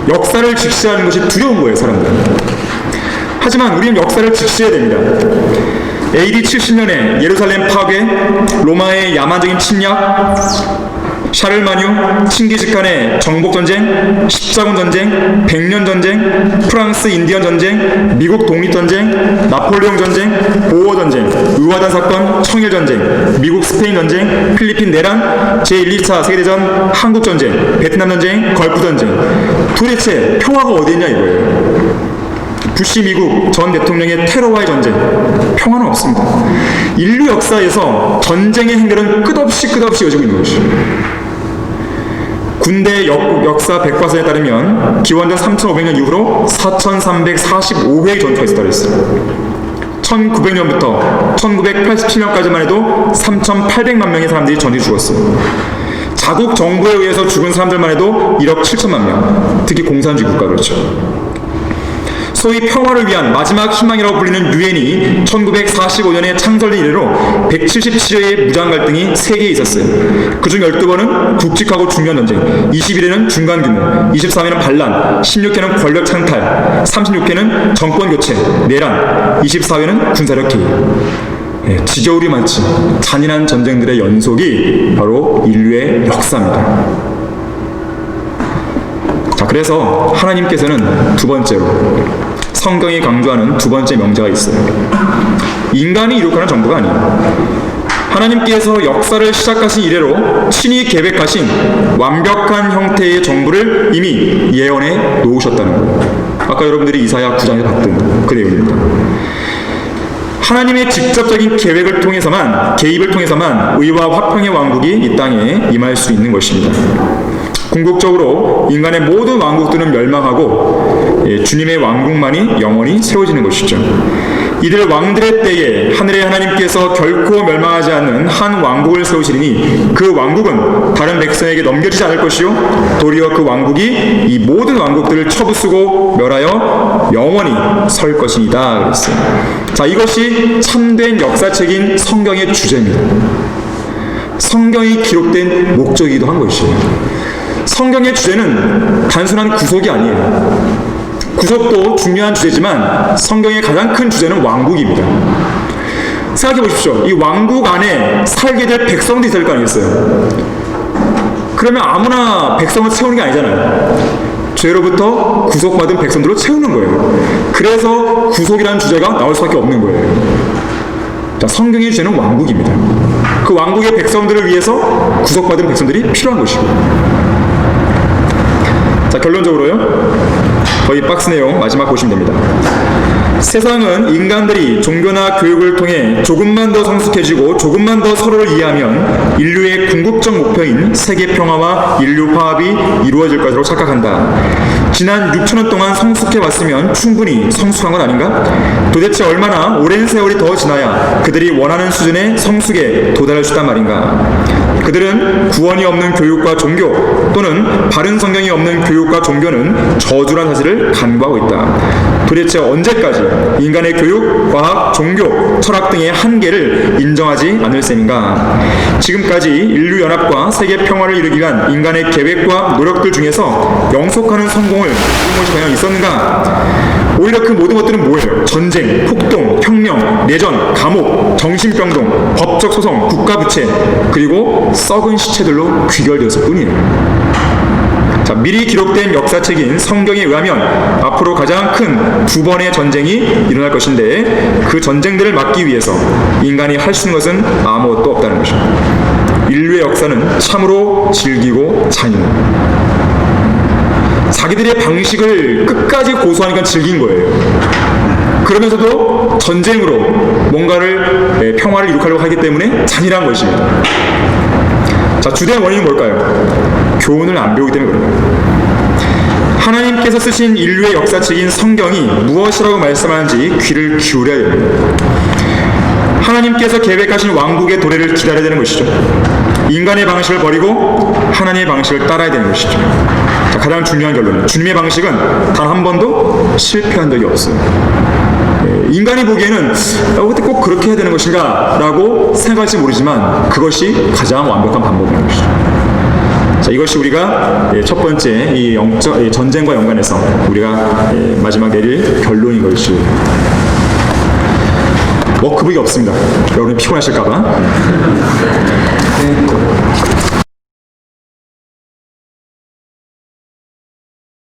역사를 직시하는 것이 두려운 거예요, 사람들은. 하지만 우리는 역사를 직시해야 됩니다. AD 70년에 예루살렘 파괴, 로마의 야만적인 침략, 샤를마뉴, 칭기즈칸의 정복전쟁, 십자군 전쟁, 백년전쟁, 프랑스 인디언 전쟁, 미국 독립전쟁, 나폴레옹 전쟁, 보어 전쟁, 의화단 사건, 청일전쟁, 미국 스페인 전쟁, 필리핀 내란, 제1, 2차 세계대전, 한국전쟁, 베트남 전쟁, 걸프 전쟁. 도대체 평화가 어디 있냐 이거예요. 부시 미국 전 대통령의 테러와의 전쟁, 평화는 없습니다. 인류 역사에서 전쟁의 행렬은 끝없이 이어지고 있는 것이죠. 군대 역사 백과사에 따르면 기원전 3500년 이후로 4345회의 전투가 있었다고 했어요. 1900년부터 1987년까지만 해도 3800만 명의 사람들이 전투에 죽었어요. 자국 정부에 의해서 죽은 사람들만 해도 1억 7천만 명, 특히 공산주의 국가 그렇죠. 소위 평화를 위한 마지막 희망이라고 불리는 유엔이 1945년에 창설된 이래로 177회의 무장 갈등이 세계에 있었어요. 그중 12번은 굵직하고 중요한 전쟁, 21회는 중간 규모, 23회는 반란, 16회는 권력 창탈, 36회는 정권 교체, 내란, 24회는 군사력 개입. 지겨울이 많지 잔인한 전쟁들의 연속이 바로 인류의 역사입니다. 자, 그래서 하나님께서는 두 번째로 성경이 강조하는 두 번째 명제가 있어요. 인간이 이룩하는 정부가 아니에요. 하나님께서 역사를 시작하신 이래로 친히 계획하신 완벽한 형태의 정부를 이미 예언해 놓으셨다는 거예요. 아까 여러분들이 이사야 9장에서 봤던 그 내용입니다. 하나님의 직접적인 계획을 통해서만, 개입을 통해서만 의와 화평의 왕국이 이 땅에 임할 수 있는 것입니다. 궁극적으로 인간의 모든 왕국들은 멸망하고 주님의 왕국만이 영원히 세워지는 것이죠. 이들 왕들의 때에 하늘의 하나님께서 결코 멸망하지 않는 한 왕국을 세우시리니 그 왕국은 다른 백성에게 넘겨지지 않을 것이요 도리어 그 왕국이 이 모든 왕국들을 쳐부수고 멸하여 영원히 설 것이니이다 그랬어요. 자, 이것이 참된 역사책인 성경의 주제입니다. 성경이 기록된 목적이기도 한 것이에요. 성경의 주제는 단순한 구속이 아니에요. 구속도 중요한 주제지만 성경의 가장 큰 주제는 왕국입니다. 생각해 보십시오. 이 왕국 안에 살게 될 백성도 있을 거 아니겠어요? 그러면 아무나 백성을 채우는 게 아니잖아요. 죄로부터 구속받은 백성들로 채우는 거예요. 그래서 구속이라는 주제가 나올 수밖에 없는 거예요. 자, 성경의 주제는 왕국입니다. 그 왕국의 백성들을 위해서 구속받은 백성들이 필요한 것이고. 자, 결론적으로요. 거의 박스 내용 마지막 보시면 됩니다. 세상은 인간들이 종교나 교육을 통해 조금만 더 성숙해지고 조금만 더 서로를 이해하면 인류의 궁극적 목표인 세계 평화와 인류 화합이 이루어질 것으로 착각한다. 지난 6천년 동안 성숙해왔으면 충분히 성숙한 건 아닌가? 도대체 얼마나 오랜 세월이 더 지나야 그들이 원하는 수준의 성숙에 도달할 수 있단 말인가? 그들은 구원이 없는 교육과 종교 또는 바른 성경이 없는 교육과 종교는 저주란 사실을 간과하고 있다. 도대체 언제까지 인간의 교육, 과학, 종교, 철학 등의 한계를 인정하지 않을 셈인가? 지금까지 인류연합과 세계 평화를 이루기 위한 인간의 계획과 노력들 중에서 영속하는 성공을 이룬 것이 과연 있었는가? 오히려 그 모든 것들은 뭐예요? 전쟁, 폭동, 혁명, 내전, 감옥, 정신병동, 법적 소송, 국가부채, 그리고 썩은 시체들로 귀결되었을 뿐이에요. 자, 미리 기록된 역사책인 성경에 의하면 앞으로 가장 큰 두 번의 전쟁이 일어날 것인데 그 전쟁들을 막기 위해서 인간이 할 수 있는 것은 아무것도 없다는 것입니다. 인류의 역사는 참으로 질기고 잔인합니다. 자기들의 방식을 끝까지 고수하니까 즐긴 거예요. 그러면서도 전쟁으로 뭔가를 평화를 이룩하려고 하기 때문에 잔인한 것입니다. 자, 주된 원인은 뭘까요? 교훈을 안 배우기 때문에 그런 거예요. 하나님께서 쓰신 인류의 역사책인 성경이 무엇이라고 말씀하는지 귀를 기울여야 됩니다. 하나님께서 계획하신 왕국의 도래를 기다려야 되는 것이죠. 인간의 방식을 버리고 하나님의 방식을 따라야 되는 것이죠. 자, 가장 중요한 결론은 주님의 방식은 단 한 번도 실패한 적이 없어요. 인간이 보기에는 그때 꼭 그렇게 해야 되는 것인가 라고 생각할지 모르지만 그것이 가장 완벽한 방법인 것이죠. 자, 이것이 우리가 첫 번째 이 전쟁과 연관해서 우리가 마지막 내릴 결론인 것이죠. 워크북이 없습니다. 여러분 피곤하실까봐.